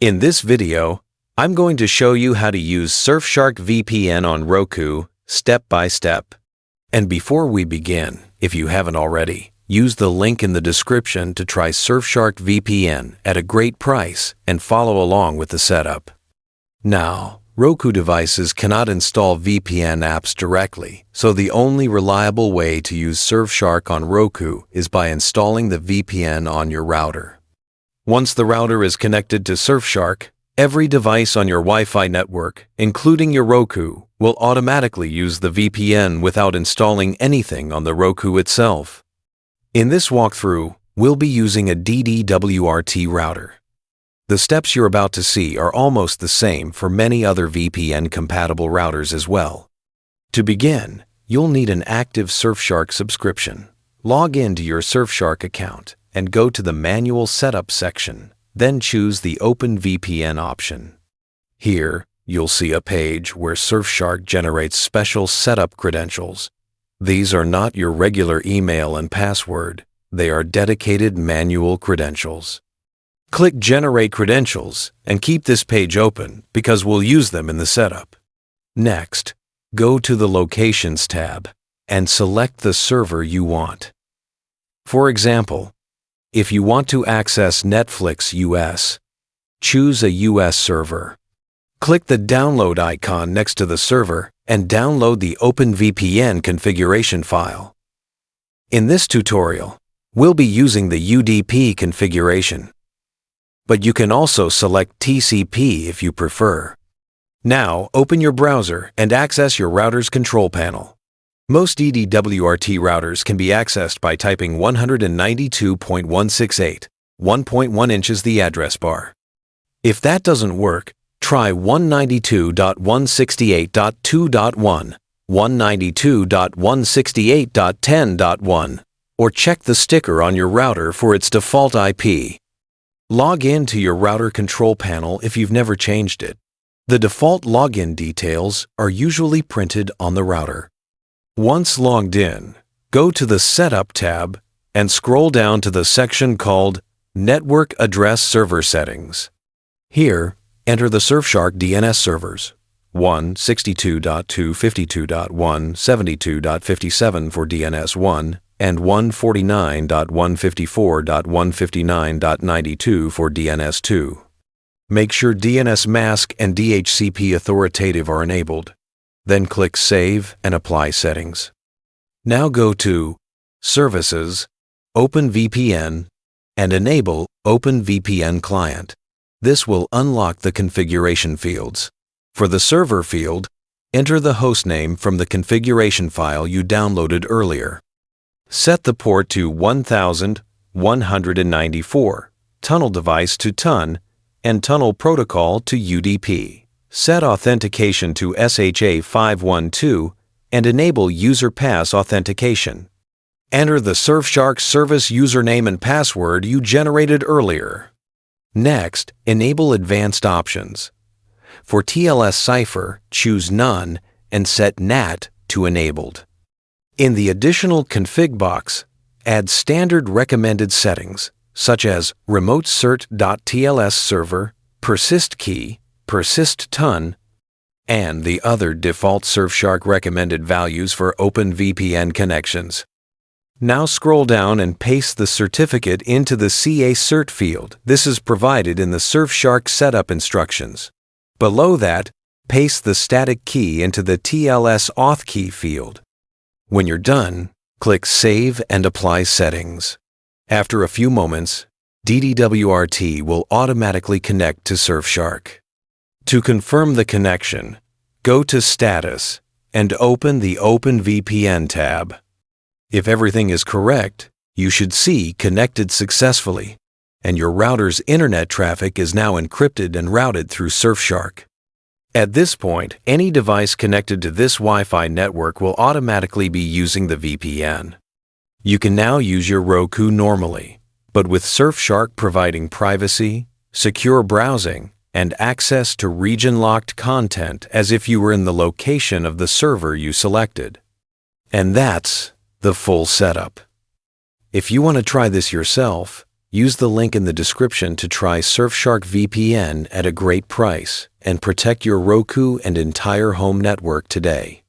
In this video, I'm going to show you how to use Surfshark VPN on Roku step by step. And before we begin, if you haven't already, use the link in the description to try Surfshark VPN at a great price and follow along with the setup. Now, Roku devices cannot install VPN apps directly, so the only reliable way to use Surfshark on Roku is by installing the VPN on your router. Once the router is connected to Surfshark, every device on your Wi-Fi network, including your Roku, will automatically use the VPN without installing anything on the Roku itself. In this walkthrough, we'll be using a DDWRT router. The steps you're about to see are almost the same for many other VPN-compatible routers as well. To begin, you'll need an active Surfshark subscription. Log in to your Surfshark account and go to the Manual Setup section, then choose the Open VPN option. Here, you'll see a page where Surfshark generates special setup credentials. These are not your regular email and password. They are dedicated manual credentials. Click Generate Credentials and keep this page open because we'll use them in the setup. Next, go to the Locations tab and select the server you want. For example, if you want to access Netflix US, choose a US server. Click the download icon next to the server and download the OpenVPN configuration file. In this tutorial, we'll be using the UDP configuration, but you can also select TCP if you prefer. Now, open your browser and access your router's control panel. Most DDWRT routers can be accessed by typing 192.168, 1.1 inches the address bar. If that doesn't work, try 192.168.2.1, 192.168.10.1, or check the sticker on your router for its default IP. Log in to your router control panel if you've never changed it. The default login details are usually printed on the router. Once logged in, go to the Setup tab and scroll down to the section called Network Address Server Settings. Here, enter the Surfshark DNS servers, 162.252.172.57 for DNS1 and 149.154.159.92 for DNS2. Make sure DNS Mask and DHCP Authoritative are enabled. Then click Save and Apply Settings. Now go to Services, OpenVPN, and enable OpenVPN Client. This will unlock the configuration fields. For the server field, enter the hostname from the configuration file you downloaded earlier. Set the port to 1194, tunnel device to TUN, and tunnel protocol to UDP. Set authentication to SHA-512 and enable User Pass authentication. Enter the Surfshark service username and password you generated earlier. Next, enable advanced options. For TLS cipher, choose None and set NAT to Enabled. In the Additional Config box, add standard recommended settings, such as Remote Cert.TLS server, Persist key, Persist TUN, and the other default Surfshark recommended values for OpenVPN connections. Now scroll down and paste the certificate into the CA Cert field. This is provided in the Surfshark setup instructions. Below that, paste the static key into the TLS Auth key field. When you're done, click Save and Apply Settings. After a few moments, DDWRT will automatically connect to Surfshark. To confirm the connection, go to Status and open the OpenVPN tab. If everything is correct, you should see Connected Successfully, and your router's internet traffic is now encrypted and routed through Surfshark. At this point, any device connected to this Wi-Fi network will automatically be using the VPN. You can now use your Roku normally, but with Surfshark providing privacy, secure browsing, and access to region-locked content as if you were in the location of the server you selected. And that's the full setup. If you want to try this yourself, Use the link in the description to try Surfshark VPN at a great price and protect your Roku and entire home network today.